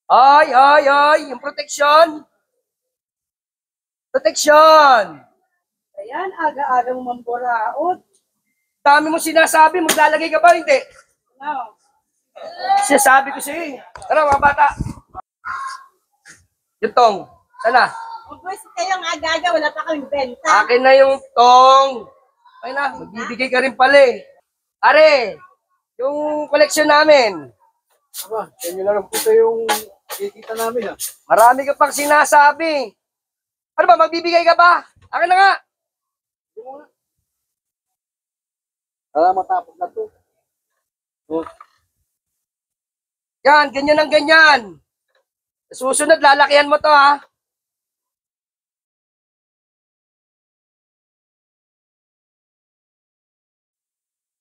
Ay, ay, ay, yung proteksyon. Proteksyon. Ayan, aga-aga mo mamburaot. Dami mo sinasabi, maglalagay ka ba? Hindi. Now, Sinasabi ko sa'yo eh. Tara mga bata. Yung tong. Sana. kung gusto kayong aga-aga, wala pa kaming benta. Akin na yung tong. Ay na, magbibigay ka rin pala eh. Are, yung collection namin. Aba, yan nyo lang po yung kikita namin ha. Marami ka pang sinasabi. Ano ba, magbibigay ka ba? Akin na nga. Matapos na to. Oh, Yan, ganyan ang ganyan. Sa susunod, lalakihan mo to ha.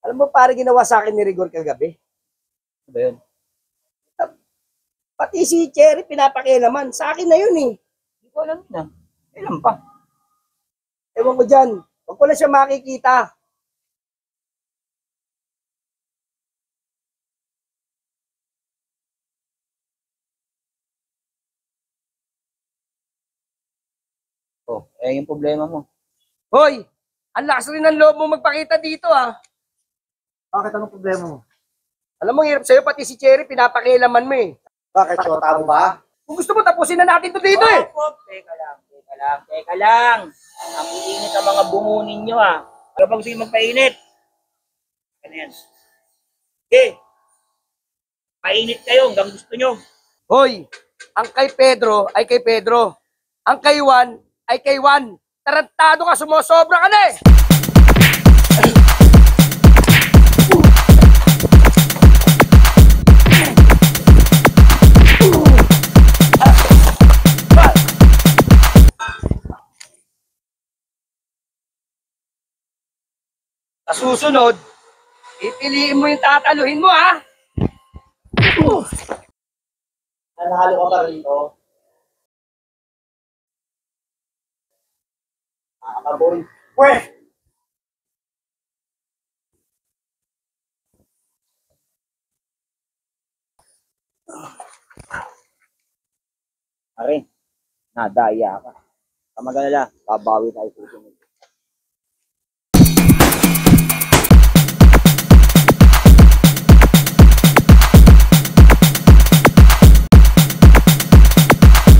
Alam mo, pare ginawa sa akin ni Rigor kagabi. ano ba yun? Pati si Cherry pinapakialaman. Sa akin na yun eh. Hindi ko alam na. Kailan pa? Ewan ko dyan. Huwag ko na siya makikita. Oh, yung problema mo. Hoy, ang lakas rin ng loob mo magpakita dito ah. Bakit anong problema mo? Alam mo, hirap sa'yo, pati si Cherry pinapakialaman mo eh. Bakit syota mo ba? Kung gusto mo, tapusin na natin to dito eh. Teka lang. Ang iinit ang mga bungo ninyo ah. Ano ba gusto nyo magpainit? Ano yan? Okay. Painit kayo hanggang gusto nyo. Hoy, ang kay Pedro ay kay Pedro. Ang kay Juan ay kay Juan. Tarantado ka, sumosobra ka na eh. Sa susunod, pipiliin mo yung tataluhin mo ha. Nanalo ka ba rito? Nakakaboy. Pweh! Pare, nadaya ka. Kamagalala, babawi tayo susunod.